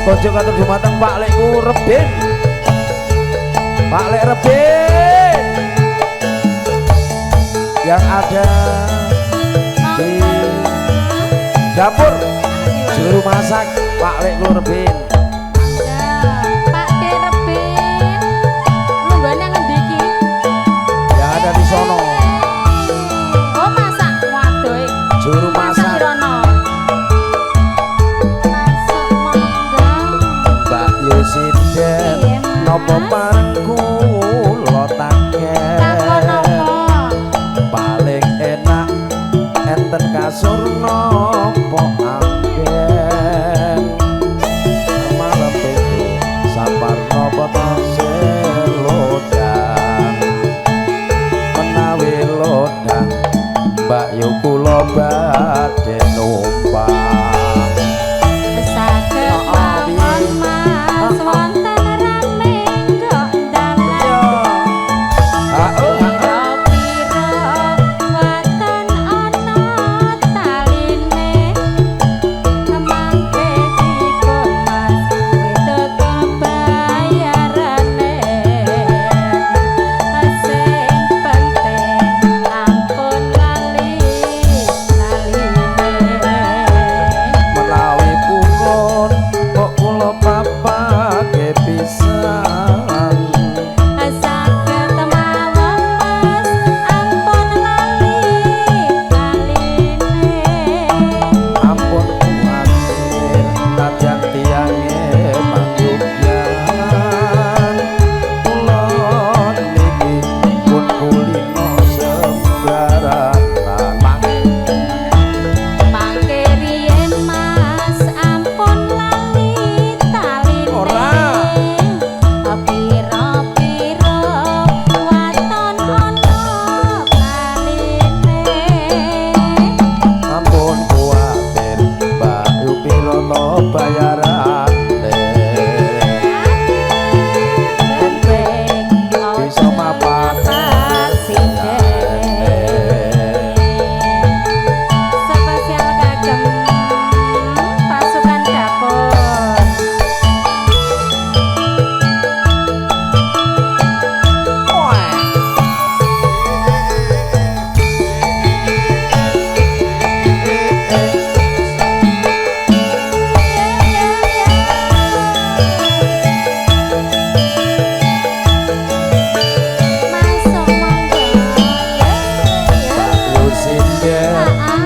Konco katur dumateng Pak Lekku Rebin. Pak Lek Rebin yang ada di dapur juru masak Pak Lekku Rebin. Pak De Rebin lunggane ngendi iki? Yang ada di sono. Oh masak waduh. Juru masak Mbak Yusinden nopo parengku lo taken paling enak enten kasur nopo amben malam itu sapar nopo tasir lodang menawi lodang Mbak Yu kula badhe numpang.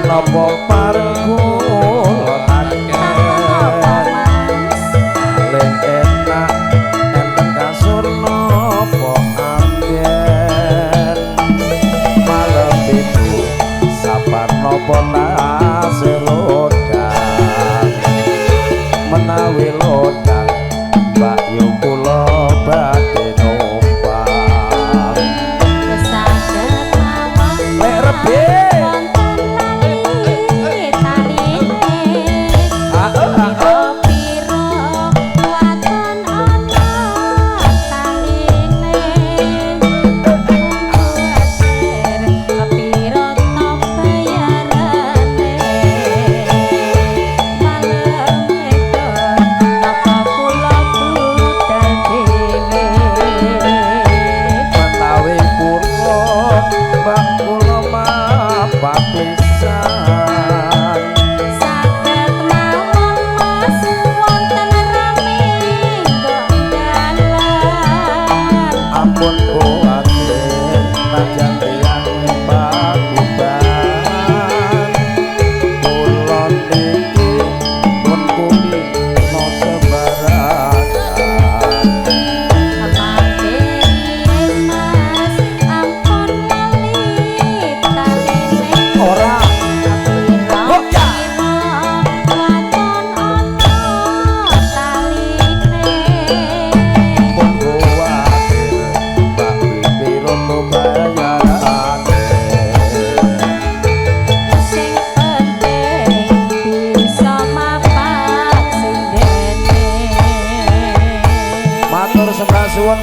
Nopo parengku paling enak enten kasur nopo amben malam itu sapar nopo tasir lodang menawi lodang Mbak Yu kula badhe numpang. Lek Rebin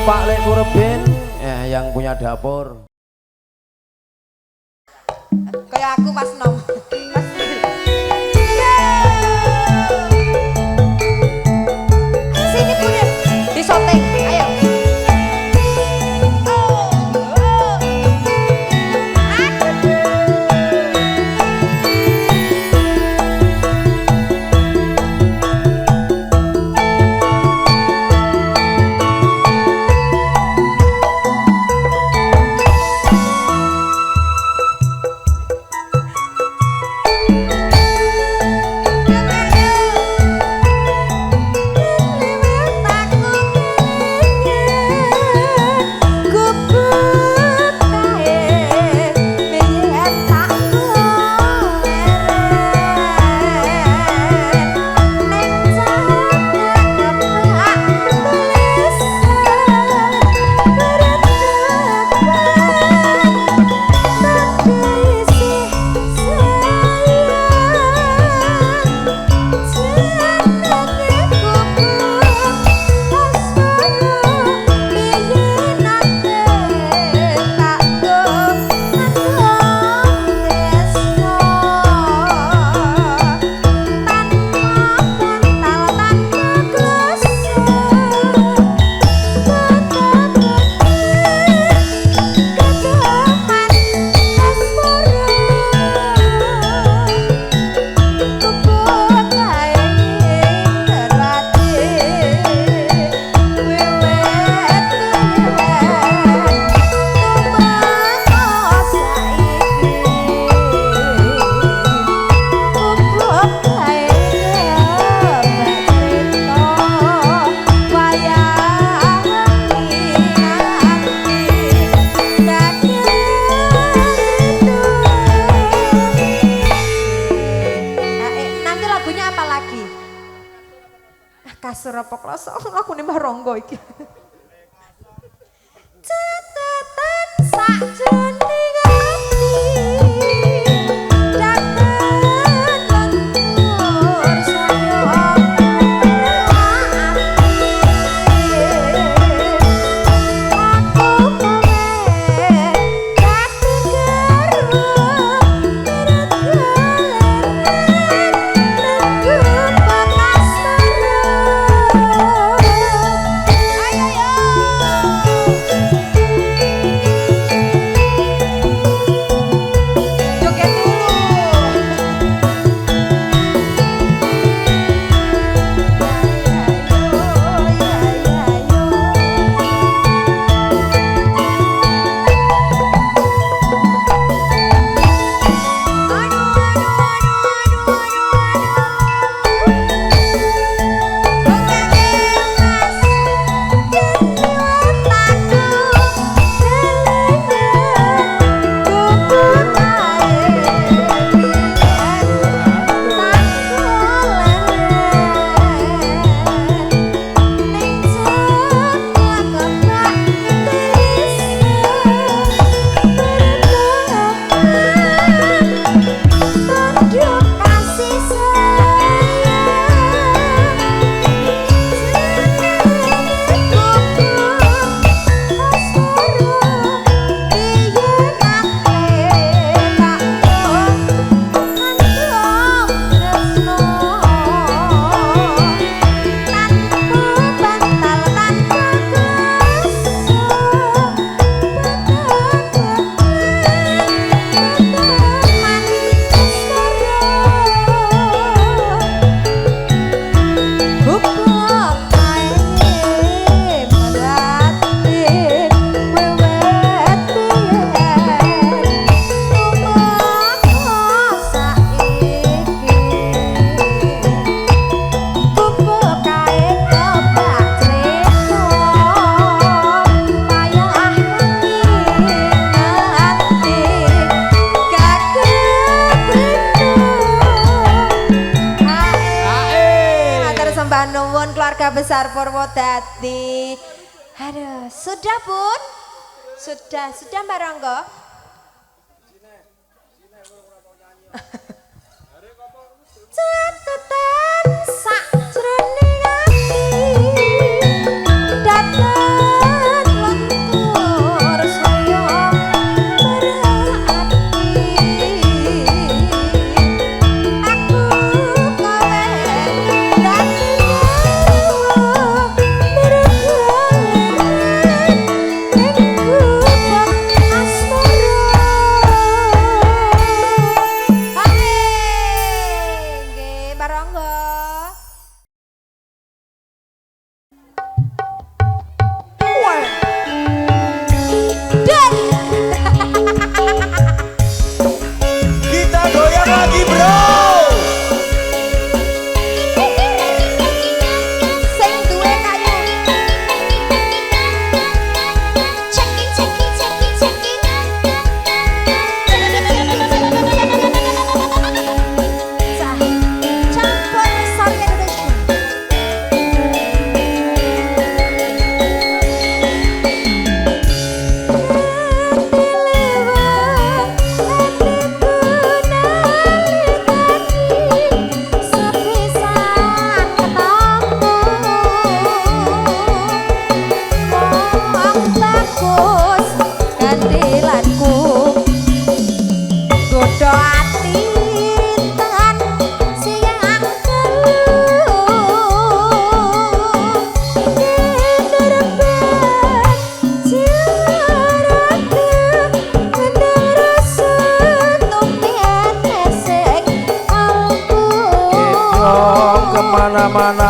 Pak Lekku Rebin yang punya dapur. Kayak aku pas nom. Pas. kasur apa kloso lakune Mbah Rangga iki. Catatan sakjroning ati daten lentur saya besar Purwodadi. Aduh, sudah Bun? Sudah Mbak Rangga? Catatan sakjroning ati daten lentur saya kemana-mana.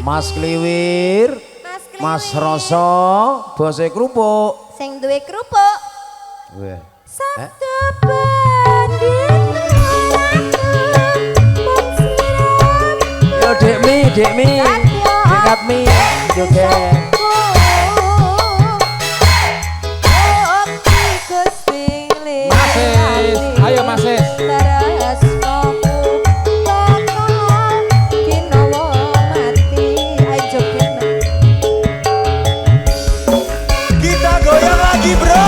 Mas Kliwir, Mas Kriwil. Mas Roso, bose kerupuk. Sing duwe kerupuk. Weh. Sabtu banding Yo Dekmi, Dekat mi, joget. Masis, ayo Masis. Kita goyang lagi bro.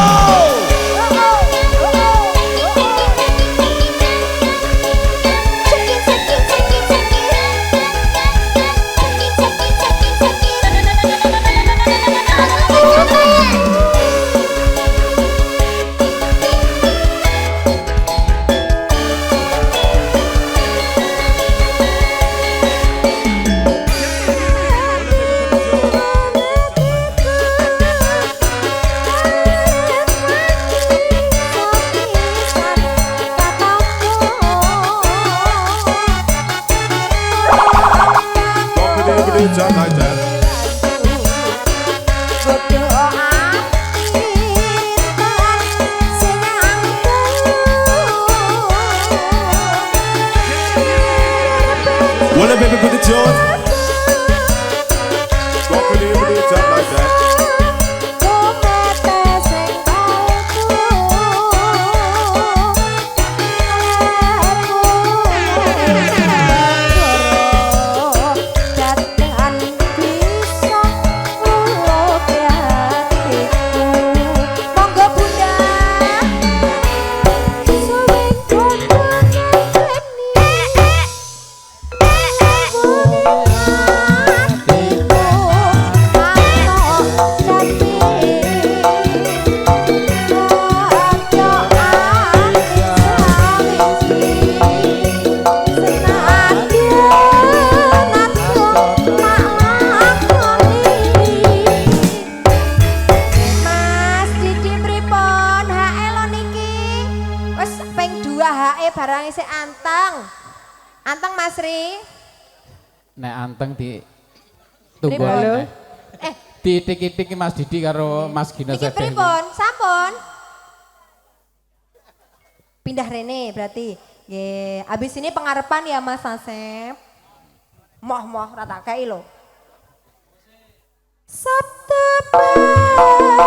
Jump like that. Wanna baby put it on. Walk it in with it jump like that. Barang isi anteng. Anteng Mas Ri. Nek anteng di tunggu Pripun? ae. Titik-titik Mas Didi karo Mas Gina Iki Sedeh. pripun? Sampun. Pindah rene berarti. Nggih, habis ini pengarepan ya Mas Asep. Moh rata kei lho. Sabtu banding